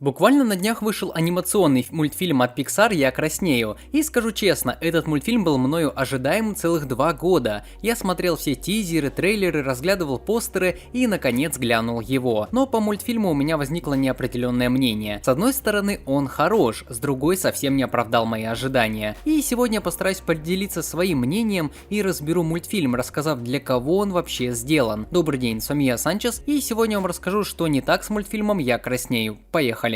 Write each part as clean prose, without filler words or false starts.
Буквально на днях вышел анимационный мультфильм от Pixar «Я краснею». И скажу честно, этот мультфильм был мною ожидаем целых 2 года. Я смотрел все тизеры, трейлеры, разглядывал постеры и наконец глянул его. Но по мультфильму у меня возникло неопределенное мнение. С одной стороны, он хорош, с другой совсем не оправдал мои ожидания. И сегодня я постараюсь поделиться своим мнением и разберу мультфильм, рассказав, для кого он вообще сделан. Добрый день, с вами я, Санчес, и сегодня я вам расскажу, что не так с мультфильмом «Я краснею». Поехали!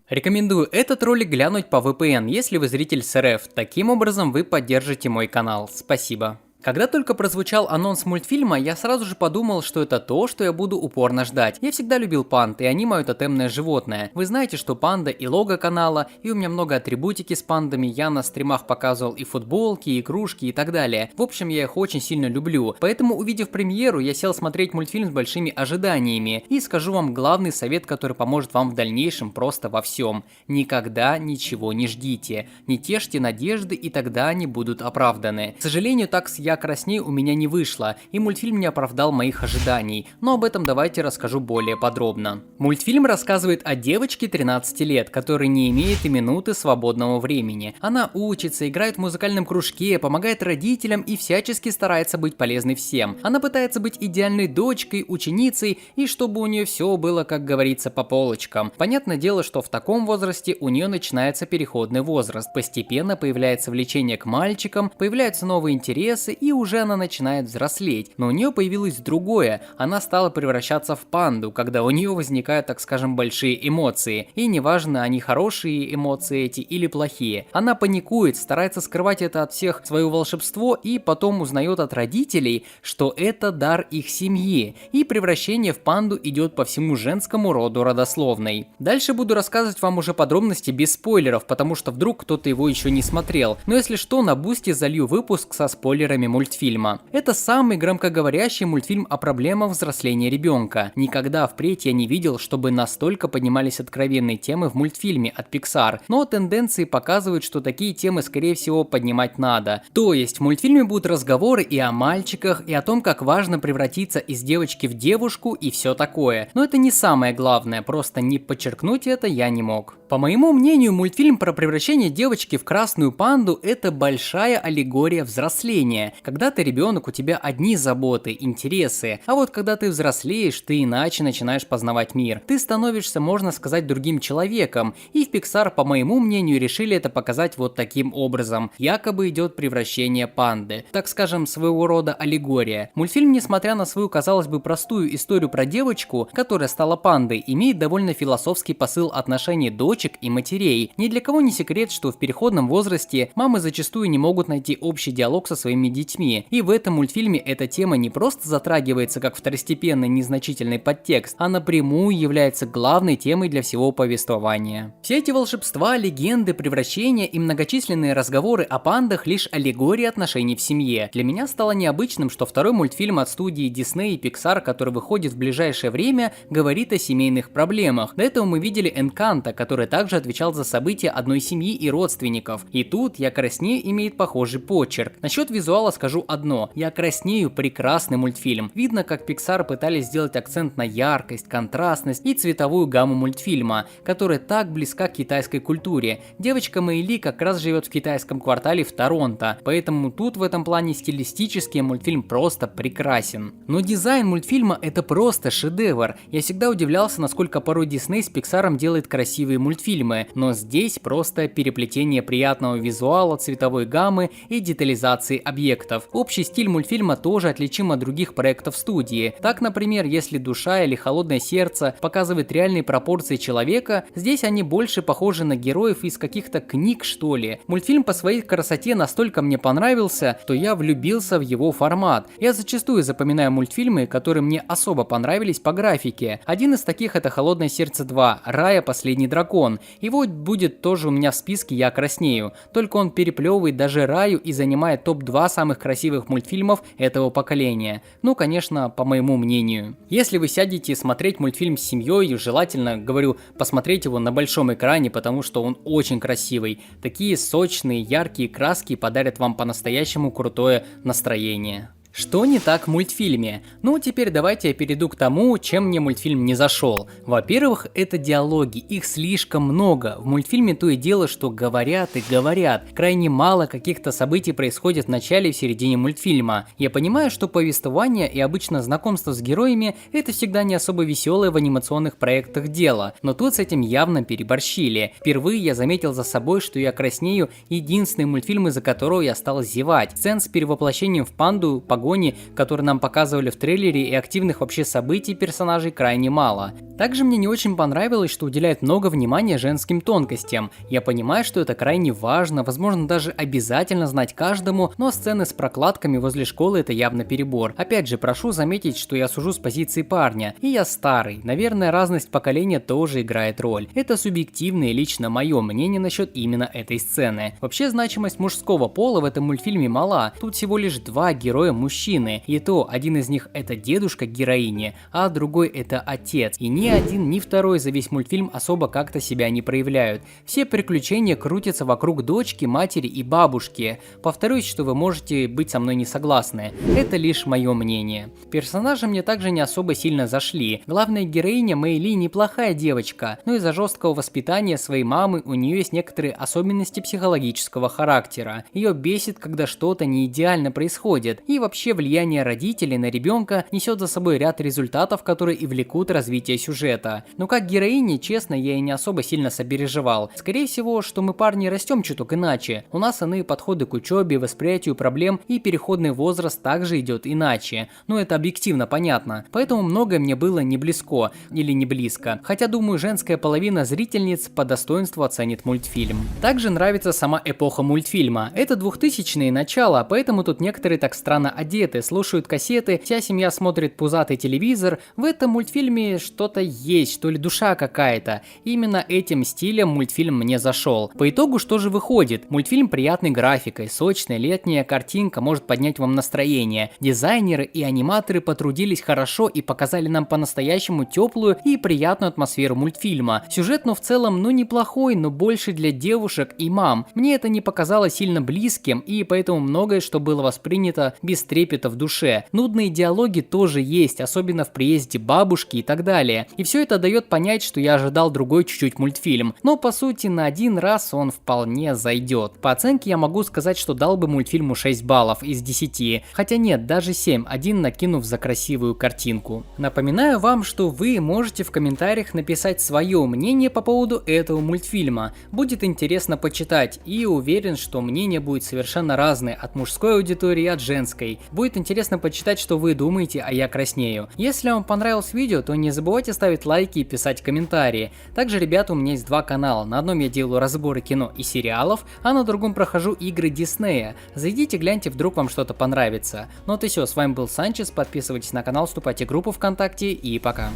Рекомендую этот ролик глянуть по VPN, если вы зритель с РФ. Таким образом вы поддержите мой канал. Спасибо. Когда только прозвучал анонс мультфильма, я сразу же подумал, что это то, что я буду упорно ждать. Я всегда любил панд, и они мое тотемное животное. Вы знаете, что панда и лого канала, и у меня много атрибутики с пандами, я на стримах показывал и футболки, и игрушки, и так далее. В общем, я их очень сильно люблю. Поэтому, увидев премьеру, я сел смотреть мультфильм с большими ожиданиями. И скажу вам главный совет, который поможет вам в дальнейшем просто во всем. Никогда ничего не ждите. Не тешьте надежды, и тогда они будут оправданы. К сожалению, так с «Я краснею» у меня не вышло, и мультфильм не оправдал моих ожиданий, но об этом давайте расскажу более подробно. Мультфильм рассказывает о девочке 13 лет, которая не имеет и минуты свободного времени. Она учится, играет в музыкальном кружке, помогает родителям и всячески старается быть полезной всем. Она пытается быть идеальной дочкой, ученицей, и чтобы у нее все было, как говорится, по полочкам. Понятное дело, что в таком возрасте у нее начинается переходный возраст. Постепенно появляется влечение к мальчикам, появляются новые интересы, и уже она начинает взрослеть. Но у нее появилось другое, она стала превращаться в панду, когда у нее возникают, так скажем, большие эмоции. И неважно, они хорошие эмоции эти или плохие. Она паникует, старается скрывать это от всех, свое волшебство, и потом узнает от родителей, что это дар их семьи. И превращение в панду идет по всему женскому роду родословной. Дальше буду рассказывать вам уже подробности без спойлеров, потому что вдруг кто-то его еще не смотрел. Но если что, на Бусти залью выпуск со спойлерами мультфильма. Это самый громкоговорящий мультфильм о проблемах взросления ребенка. Никогда впредь я не видел, чтобы настолько поднимались откровенные темы в мультфильме от Pixar, но тенденции показывают, что такие темы скорее всего поднимать надо. То есть в мультфильме будут разговоры и о мальчиках, и о том, как важно превратиться из девочки в девушку и все такое. Но это не самое главное, просто не подчеркнуть это я не мог. По моему мнению, мультфильм про превращение девочки в красную панду – это большая аллегория взросления. Когда ты ребенок, у тебя одни заботы, интересы, а вот когда ты взрослеешь, ты иначе начинаешь познавать мир. Ты становишься, можно сказать, другим человеком, и в Pixar, по моему мнению, решили это показать вот таким образом. Якобы идет превращение панды. Так скажем, своего рода аллегория. Мультфильм, несмотря на свою, казалось бы, простую историю про девочку, которая стала пандой, имеет довольно философский посыл отношений дочек и матерей. Ни для кого не секрет, что в переходном возрасте мамы зачастую не могут найти общий диалог со своими детьми. И в этом мультфильме эта тема не просто затрагивается как второстепенный незначительный подтекст, а напрямую является главной темой для всего повествования. Все эти волшебства, легенды, превращения и многочисленные разговоры о пандах лишь аллегории отношений в семье. Для меня стало необычным, что второй мультфильм от студии Disney и Pixar, который выходит в ближайшее время, говорит о семейных проблемах. До этого мы видели Энканто, который также отвечал за события одной семьи и родственников. И тут «Я краснею» имеет похожий почерк. Насчет визуала скажу одно. «Я краснею» — прекрасный мультфильм. Видно, как Pixar пытались сделать акцент на яркость, контрастность и цветовую гамму мультфильма, которая так близка к китайской культуре. Девочка Мэйли как раз живет в китайском квартале в Торонто, поэтому тут в этом плане стилистически мультфильм просто прекрасен. Но дизайн мультфильма — это просто шедевр. Я всегда удивлялся, насколько порой Disney с Pixar делает красивые мультфильмы, но здесь просто переплетение приятного визуала, цветовой гаммы и детализации объектов. Общий стиль мультфильма тоже отличим от других проектов студии. Так, например, если «Душа» или «Холодное сердце» показывают реальные пропорции человека, здесь они больше похожи на героев из каких-то книг, что ли. Мультфильм по своей красоте настолько мне понравился, что я влюбился в его формат. Я зачастую запоминаю мультфильмы, которые мне особо понравились по графике. Один из таких — это «Холодное сердце 2», «Рая. Последний дракон». Его будет тоже у меня в списке «Я краснею». Только он переплевывает даже Раю и занимает топ-2 самых самых красивых мультфильмов этого поколения. Ну, конечно, по моему мнению. Если вы сядете смотреть мультфильм с семьей, желательно, говорю, посмотреть его на большом экране, потому что он очень красивый. Такие сочные, яркие краски подарят вам по-настоящему крутое настроение. Что не так в мультфильме? Ну, теперь давайте я перейду к тому, чем мне мультфильм не зашел. Во-первых, это диалоги, их слишком много. В мультфильме то и дело, что говорят и говорят. Крайне мало каких-то событий происходит в начале и в середине мультфильма. Я понимаю, что повествование и обычно знакомство с героями – это всегда не особо веселое в анимационных проектах дело, но тут с этим явно переборщили. Впервые я заметил за собой, что я краснею единственный мультфильм, из-за которого я стал зевать. Сцен с перевоплощением в панду, погони, которые нам показывали в трейлере, и активных вообще событий персонажей крайне мало. Также мне не очень понравилось, что уделяет много внимания женским тонкостям. Я понимаю, что это крайне важно, возможно даже обязательно знать каждому, но сцены с прокладками возле школы это явно перебор. Опять же, прошу заметить, что я сужу с позиции парня, и я старый. Наверное, разность поколения тоже играет роль. Это субъективное лично мое мнение насчет именно этой сцены. Вообще значимость мужского пола в этом мультфильме мала. Тут всего лишь два героя мужчины, и то один из них это дедушка героини, а другой это отец. И ни один, ни второй за весь мультфильм особо как-то себя не проявляют. Все приключения крутятся вокруг дочки, матери и бабушки. Повторюсь, что вы можете быть со мной не согласны. Это лишь мое мнение. Персонажи мне также не особо сильно зашли. Главная героиня Мэйли неплохая девочка, но из-за жесткого воспитания своей мамы у нее есть некоторые особенности психологического характера. Ее бесит, когда что-то не идеально происходит, и вообще влияние родителей на ребенка несет за собой ряд результатов, которые и влекут развитие сюжета. Но как героине, честно, я и не особо сильно сопереживал. Скорее всего, что мы парни растем чуток иначе. У нас иные подходы к учебе, восприятию проблем, и переходный возраст также идет иначе. Но это объективно понятно. Поэтому многое мне было не близко или не близко. Хотя думаю, женская половина зрительниц по достоинству оценит мультфильм. Также нравится сама эпоха мультфильма. Это 2000-е начало, поэтому тут некоторые так странно одеты, слушают кассеты, вся семья смотрит пузатый телевизор. В этом мультфильме что-то есть, что ли душа какая-то. Именно этим стилем мультфильм мне зашел. По итогу что же выходит? Мультфильм приятной графикой, сочная летняя картинка может поднять вам настроение. Дизайнеры и аниматоры потрудились хорошо и показали нам по-настоящему теплую и приятную атмосферу мультфильма. Сюжет, в целом, неплохой, но больше для девушек и мам. Мне это не показалось сильно близким, и поэтому многое, что было воспринято без трепета в душе. Нудные диалоги тоже есть, особенно в приезде бабушки и так далее. И все это дает понять, что я ожидал другой чуть-чуть мультфильм. Но по сути на один раз он вполне зайдет. По оценке я могу сказать, что дал бы мультфильму 6 баллов из 10. Хотя нет, даже 7, один накинув за красивую картинку. Напоминаю вам, что вы можете в комментариях написать свое мнение по поводу этого мультфильма. Будет интересно почитать, и уверен, что мнение будет совершенно разное от мужской аудитории и от женской. Будет интересно почитать, что вы думаете, а я краснею. Если вам понравилось видео, то не забывайте ставить лайки и писать комментарии. Также, ребята, у меня есть два канала. На одном я делаю разборы кино и сериалов, а на другом прохожу игры Диснея. Зайдите, гляньте, вдруг вам что-то понравится. Ну вот и все, с вами был Санчес, подписывайтесь на канал, вступайте в группу ВКонтакте и пока.